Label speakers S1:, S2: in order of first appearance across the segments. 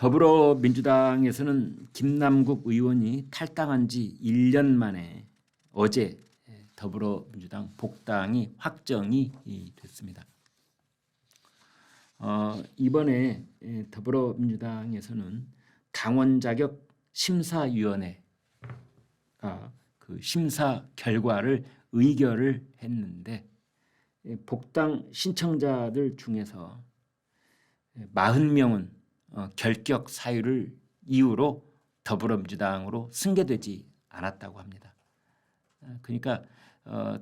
S1: 더불어민주당에서는 김남국 의원이 탈당한 지 1년 만에 어제 더불어민주당 복당이 확정이 됐습니다. 이번에 더불어민주당에서는 당원 자격 심사위원회가 그 심사 결과를 의결을 했는데 복당 신청자들 중에서 40명은 결격 사유를 이유로 더불어민주당으로 승계되지 않았다고 합니다. 그러니까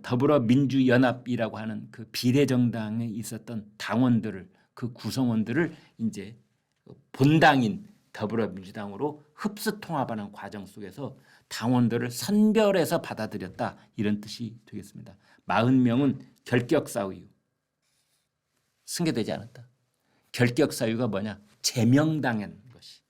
S1: 더불어민주연합이라고 하는 그 비례정당에 있었던 당원들을 그 구성원들을 이제 본당인 더불어민주당으로 흡수통합하는 과정 속에서 당원들을 선별해서 받아들였다 이런 뜻이 되겠습니다. 40명은 결격 사유 승계되지 않았다. 결격 사유가 뭐냐? 제명당한 것이.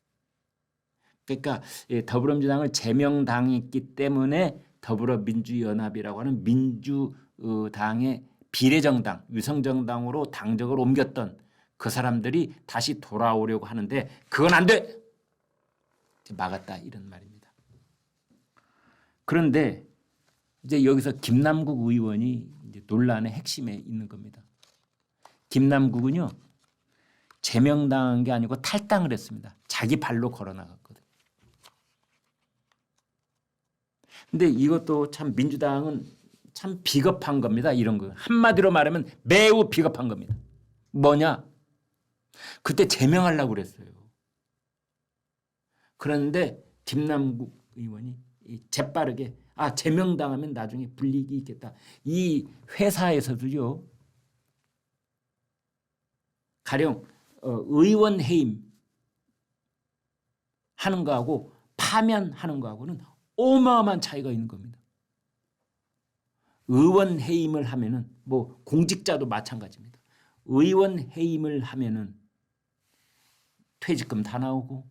S1: 그러니까 더불어민주당을 제명당했기 때문에 더불어민주연합이라고 하는 민주당의 비례정당, 위성정당으로 당적을 옮겼던 그 사람들이 다시 돌아오려고 하는데 그건 안 돼! 막았다 이런 말입니다. 그런데 이제 여기서 김남국 의원이 이제 논란의 핵심에 있는 겁니다. 김남국은요. 제명당한 게 아니고 탈당을 했습니다. 자기 발로 걸어 나갔거든요. 근데 이것도 참 민주당은 참 비겁한 겁니다. 이런 거. 한마디로 말하면 매우 비겁한 겁니다. 뭐냐? 그때 제명하려고 그랬어요. 그런데 김남국 의원이 재빠르게 제명당하면 나중에 불이익이 있겠다. 이 회사에서도요. 가령 의원 해임 하는 거하고 파면하는 거하고는 어마어마한 차이가 있는 겁니다. 의원 해임을 하면은 뭐 공직자도 마찬가지입니다. 의원 해임을 하면은 퇴직금 다 나오고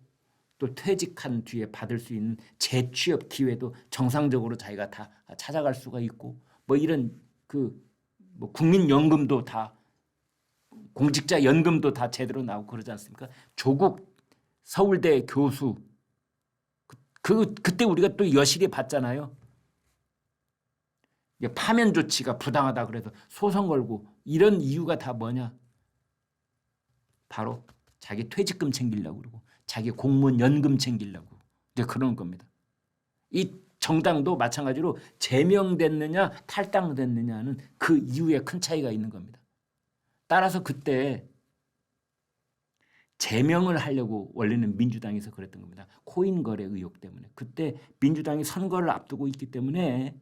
S1: 또 퇴직한 뒤에 받을 수 있는 재취업 기회도 정상적으로 자기가 다 찾아갈 수가 있고 뭐 이런 뭐 국민연금도 다 공직자 연금도 다 제대로 나오고 그러지 않습니까? 조국 서울대 교수 그때 우리가 또 여실히 봤잖아요. 파면 조치가 부당하다 그래서 소송 걸고 이런 이유가 다 뭐냐? 바로 자기 퇴직금 챙기려고 그러고 자기 공무원 연금 챙기려고 이제 그런 겁니다. 이 정당도 마찬가지로 제명됐느냐 탈당됐느냐는 그 이유에 큰 차이가 있는 겁니다. 따라서 그때 제명을 하려고 원래는 민주당에서 그랬던 겁니다. 코인 거래 의혹 때문에. 그때 민주당이 선거를 앞두고 있기 때문에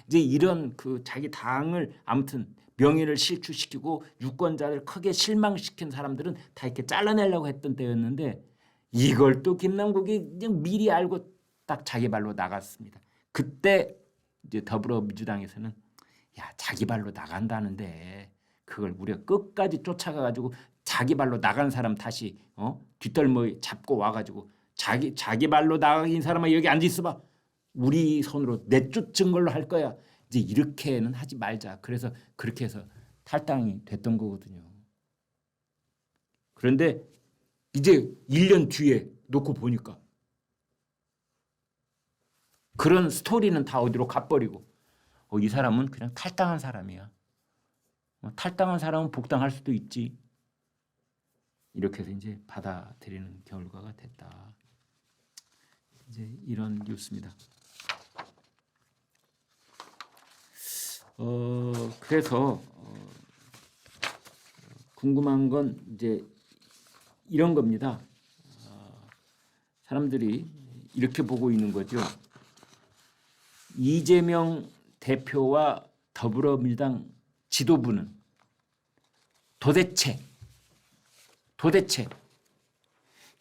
S1: 이제 이런 자기 당을 아무튼 명예를 실추시키고 유권자를 크게 실망시킨 사람들은 다 이렇게 잘라내려고 했던 때였는데 이걸 또 김남국이 그냥 미리 알고 딱 자기 발로 나갔습니다. 그때 이제 더불어민주당에서는 자기 발로 나간다는데 그걸 우리가 끝까지 쫓아가가지고 자기 발로 나간 사람 다시 뒷덜미 잡고 와가지고 자기 발로 나간 사람아 여기 앉아 있어봐. 우리 손으로 내쫓은 걸로 할 거야. 이제 이렇게는 하지 말자. 그래서 그렇게 해서 탈당이 됐던 거거든요. 그런데 이제 1년 뒤에 놓고 보니까 그런 스토리는 다 어디로 가버리고 이 사람은 그냥 탈당한 사람이야. 탈당한 사람은 복당할 수도 있지. 이렇게 해서 이제 받아들이는 결과가 됐다. 이제 이런 뉴스입니다. 그래서 궁금한 건 이제 이런 겁니다. 사람들이 이렇게 보고 있는 거죠. 이재명 대표와 더불어민주당 지도부는 도대체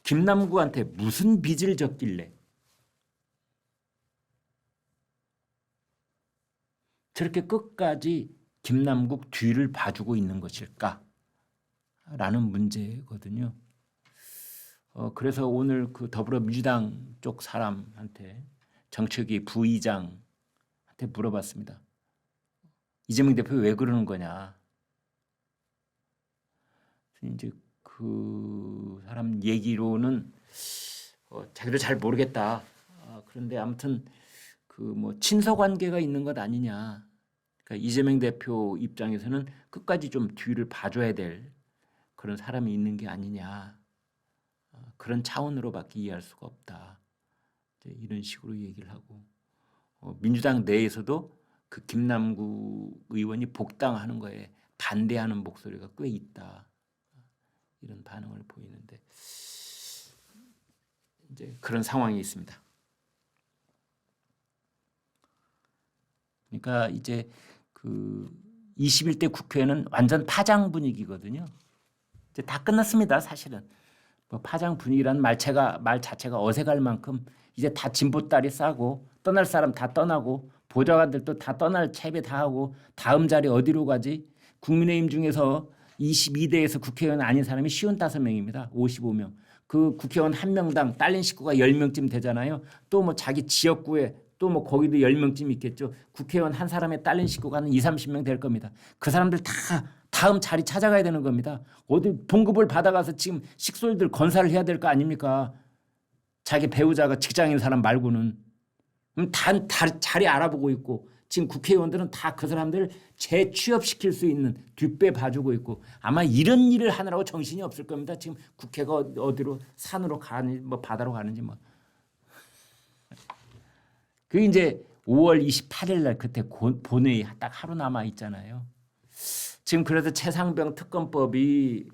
S1: 김남국한테 무슨 빚을 졌길래 저렇게 끝까지 김남국 뒤를 봐주고 있는 것일까? 라는 문제거든요. 그래서 오늘 그 더불어민주당 쪽 사람한테 정책위 부의장한테 물어봤습니다. 이재명 대표 왜 그러는 거냐? 이제 그 사람 얘기로는 자기도 잘 모르겠다. 그런데 아무튼 그 뭐 친서 관계가 있는 것 아니냐. 그러니까 이재명 대표 입장에서는 끝까지 좀 뒤를 봐줘야 될 그런 사람이 있는 게 아니냐. 그런 차원으로밖에 이해할 수가 없다. 이런 식으로 얘기를 하고 민주당 내에서도 그 김남국 의원이 복당하는 거에 반대하는 목소리가 꽤 있다. 이런 반응을 보이는데 이제 그런 상황이 있습니다. 그러니까 이제 그 21대 국회는 완전 파장 분위기거든요. 이제 다 끝났습니다, 사실은. 뭐 파장 분위기라는 말 자체가 어색할 만큼 이제 다 진보다리 싸고 떠날 사람 다 떠나고 보좌관들도 다 떠날 채비 다 하고 다음 자리 어디로 가지? 국민의힘 중에서 22대에서 국회의원 아닌 사람이 55명입니다. 55명. 그 국회의원 한 명당 딸린 식구가 10명쯤 되잖아요. 또 뭐 자기 지역구에 또 뭐 거기도 10명쯤 있겠죠. 국회의원 한 사람의 딸린 식구가 한 20-30명 될 겁니다. 그 사람들 다 다음 자리 찾아가야 되는 겁니다. 어디 봉급을 받아가서 지금 식솔들 건사를 해야 될 거 아닙니까? 자기 배우자가 직장인 사람 말고는. 다 자리 알아보고 있고 지금 국회의원들은 다 그 사람들을 재취업시킬 수 있는 뒷배 봐주고 있고 아마 이런 일을 하느라고 정신이 없을 겁니다. 지금 국회가 어디로 산으로 가는지 뭐 바다로 가는지 뭐. 그 이제 5월 28일 날 그때 본회의 딱 하루 남아 있잖아요. 지금 그래서 최상병 특검법이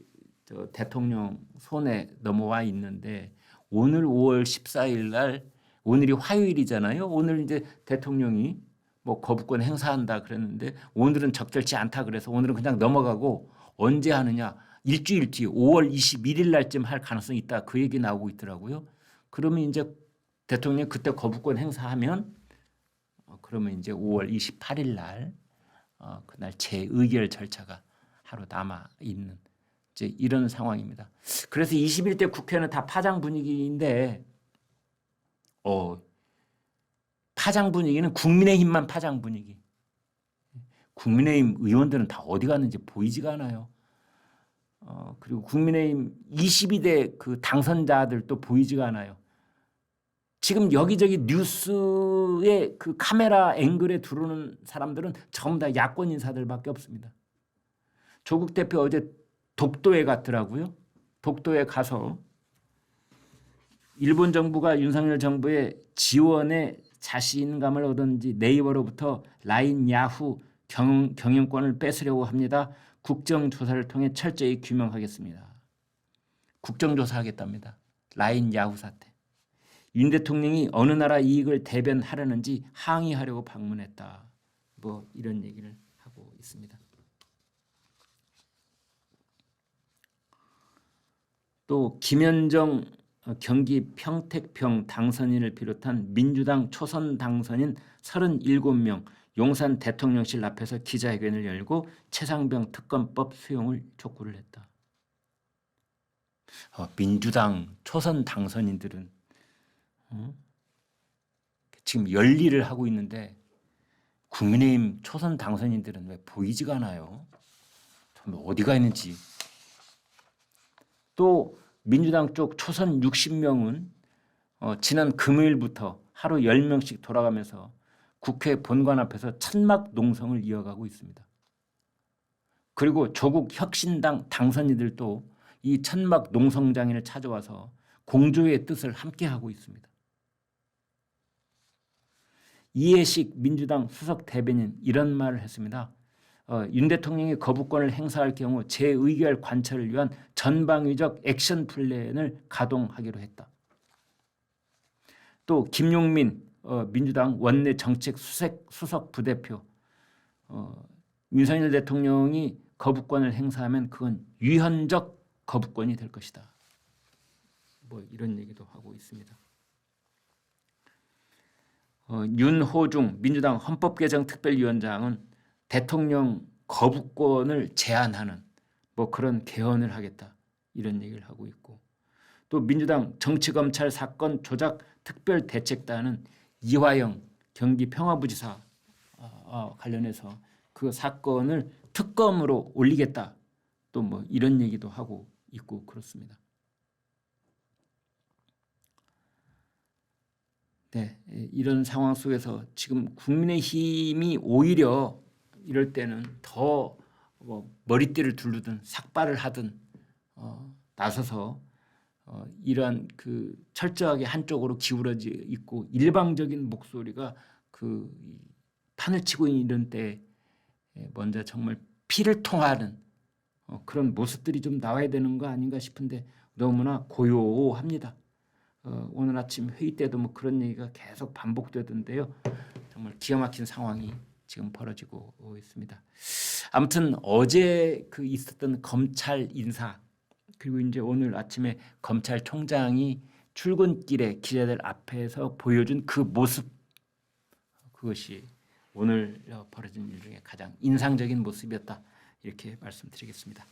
S1: 대통령 손에 넘어와 있는데 오늘 5월 14일 날 오늘이 화요일이잖아요. 오늘 이제 대통령이 뭐 거부권 행사한다 그랬는데 오늘은 적절치 않다 그래서 오늘은 그냥 넘어가고 언제 하느냐 일주일 뒤 5월 21일 날쯤 할 가능성이 있다 그 얘기 나오고 있더라고요. 그러면 이제 대통령이 그때 거부권 행사하면 그러면 이제 5월 28일 날 그날 재의결 절차가 하루 남아 있는 이제 이런 상황입니다. 그래서 21대 국회는 다 파장 분위기인데 파장 분위기는 국민의힘만 파장 분위기. 국민의힘 의원들은 다 어디 갔는지 보이지가 않아요. 그리고 국민의힘 22대 그 당선자들도 보이지가 않아요. 지금 여기저기 뉴스에 그 카메라 앵글에 들어오는 사람들은 전부 다 야권 인사들밖에 없습니다. 조국 대표 어제 독도에 갔더라고요. 독도에 가서 일본 정부가 윤석열 정부의 지원에 자신감을 얻었는지 네이버로부터 라인 야후 경영권을 뺏으려고 합니다. 국정조사를 통해 철저히 규명하겠습니다. 국정조사하겠답니다. 라인 야후 사태. 윤 대통령이 어느 나라 이익을 대변하려는지 항의하려고 방문했다. 뭐 이런 얘기를 하고 있습니다. 또 김현정 경기 평택평 당선인을 비롯한 민주당 초선 당선인 37명 용산 대통령실 앞에서 기자회견을 열고 최상병 특검법 수용을 촉구를 했다. 민주당 초선 당선인들은 지금 열일을 하고 있는데 국민의힘 초선 당선인들은 왜 보이지가 않아요? 어디가 있는지. 또 민주당 쪽 초선 60명은 지난 금요일부터 하루 10명씩 돌아가면서 국회 본관 앞에서 천막 농성을 이어가고 있습니다. 그리고 조국 혁신당 당선인들도 이 천막 농성장을 찾아와서 공조의 뜻을 함께하고 있습니다. 이해식 민주당 수석 대변인 이런 말을 했습니다. 윤 대통령이 거부권을 행사할 경우 재의결 관철을 위한 전방위적 액션 플랜을 가동하기로 했다. 또 김용민 민주당 원내 정책 수석 부대표 윤석열 대통령이 거부권을 행사하면 그건 위헌적 거부권이 될 것이다. 뭐 이런 얘기도 하고 있습니다. 윤호중 민주당 헌법개정특별위원장은 대통령 거부권을 제한하는 뭐 그런 개헌을 하겠다 이런 얘기를 하고 있고 또 민주당 정치검찰 사건 조작 특별대책단은 이화영 경기 평화부지사 관련해서 그 사건을 특검으로 올리겠다 또 뭐 이런 얘기도 하고 있고 그렇습니다. 네, 이런 상황 속에서 지금 국민의힘이 오히려 이럴 때는 더 머리띠를 두르든 삭발을 하든 나서서 이러한 그 철저하게 한쪽으로 기울어져 있고 일방적인 목소리가 그 판을 치고 있는 이런 때 먼저 정말 피를 통하는 그런 모습들이 좀 나와야 되는 거 아닌가 싶은데 너무나 고요합니다. 오늘 아침 회의 때도 뭐 그런 얘기가 계속 반복되던데요. 정말 기가 막힌 상황이 지금 벌어지고 있습니다. 아무튼 어제 그 있었던 검찰 인사 그리고 이제 오늘 아침에 검찰총장이 출근길에 기자들 앞에서 보여준 그 모습 그것이 오늘 벌어진 일 중에 가장 인상적인 모습이었다 이렇게 말씀드리겠습니다.